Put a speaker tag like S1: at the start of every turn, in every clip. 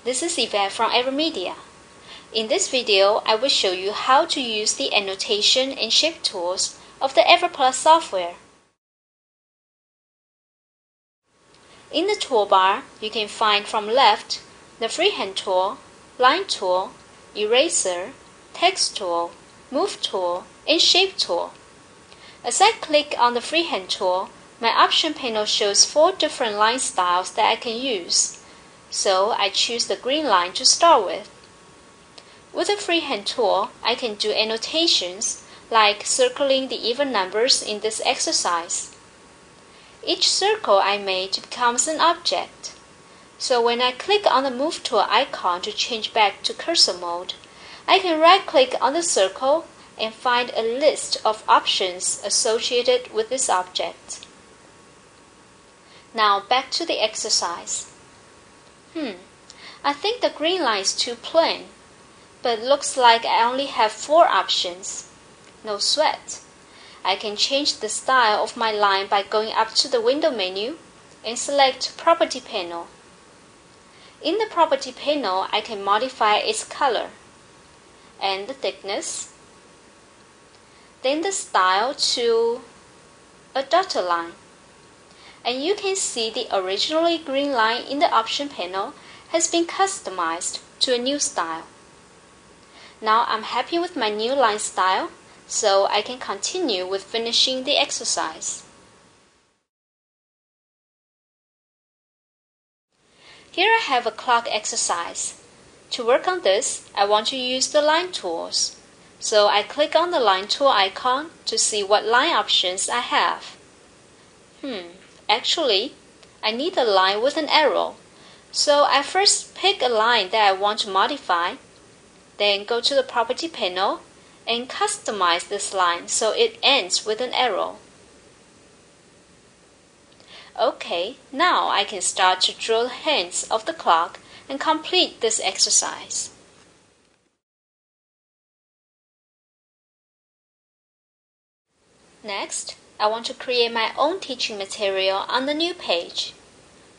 S1: this is Yvette from Evermedia. In this video, I will show you how to use the annotation and shape tools of the EverPlus software. In the toolbar, you can find from left the freehand tool, line tool, eraser, text tool, move tool, and shape tool. As I click on the freehand tool, my option panel shows 4 different line styles that I can use, so I choose the green line to start with. With the freehand tool, I can do annotations like circling the even numbers in this exercise. Each circle I made becomes an object. So when I click on the Move tool icon to change back to cursor mode, I can right-click on the circle and find a list of options associated with this object. Now back to the exercise. I think the green line is too plain, but it looks like I only have 4 options. No sweat. I can change the style of my line by going up to the window menu and select Property panel. In the Property panel, I can modify its color and the thickness, then the style to a dotted line. And you can see the originally green line in the option panel has been customized to a new style. Now I'm happy with my new line style, so I can continue with finishing the exercise. Here I have a clock exercise. To work on this, I want to use the line tools. So I click on the line tool icon to see what line options I have. Actually, I need a line with an arrow. So I first pick a line that I want to modify, then go to the Property panel and customize this line so it ends with an arrow. Okay, now I can start to draw the hands of the clock and complete this exercise. Next, I want to create my own teaching material on the new page.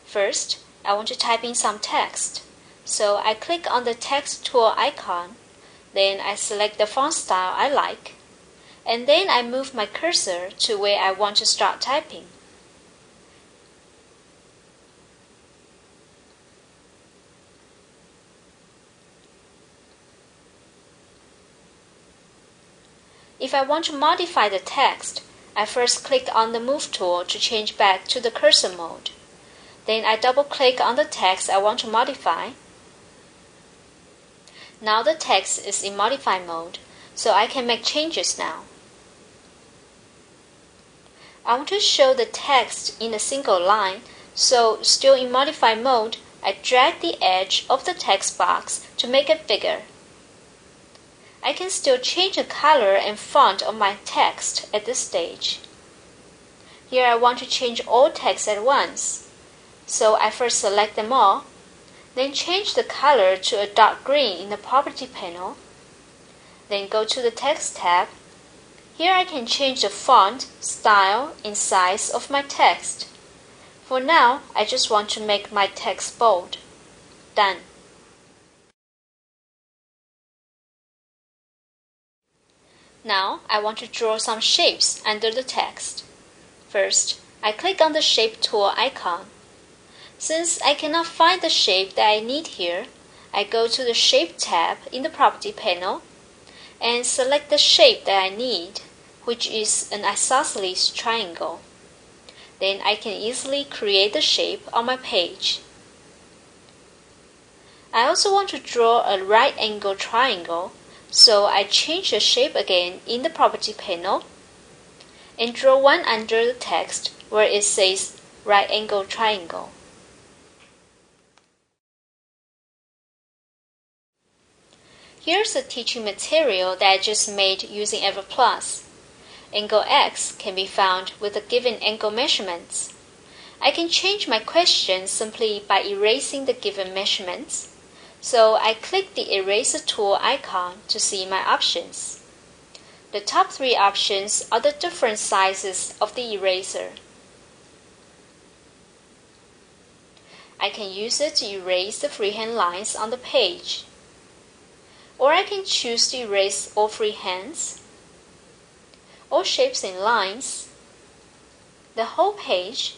S1: First, I want to type in some text, so I click on the text tool icon, then I select the font style I like, and then I move my cursor to where I want to start typing. If I want to modify the text, I first click on the Move tool to change back to the cursor mode. Then I double-click on the text I want to modify. Now the text is in Modify mode, so I can make changes now. I want to show the text in a single line, so still in Modify mode, I drag the edge of the text box to make it bigger. I can still change the color and font of my text at this stage. Here I want to change all text at once, so I first select them all, then change the color to a dark green in the Property panel, then go to the Text tab. Here I can change the font, style, and size of my text. For now, I just want to make my text bold. Done. Now, I want to draw some shapes under the text. First, I click on the Shape tool icon. Since I cannot find the shape that I need here, I go to the Shape tab in the Property panel and select the shape that I need, which is an isosceles triangle. Then I can easily create the shape on my page. I also want to draw a right angle triangle, so I change the shape again in the Property panel and draw one under the text where it says right angle triangle. Here's the teaching material that I just made using EverPlus. Angle X can be found with the given angle measurements. I can change my question simply by erasing the given measurements. So I click the Eraser tool icon to see my options. The top 3 options are the different sizes of the eraser. I can use it to erase the freehand lines on the page. Or I can choose to erase all freehands, all shapes and lines, the whole page,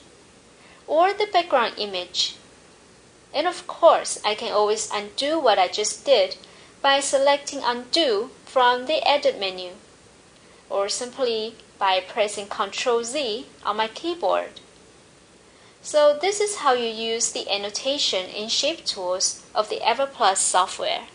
S1: or the background image. And of course, I can always undo what I just did by selecting Undo from the Edit menu, or simply by pressing Ctrl-Z on my keyboard. So this is how you use the annotation in Shape Tools of the EverPlus software.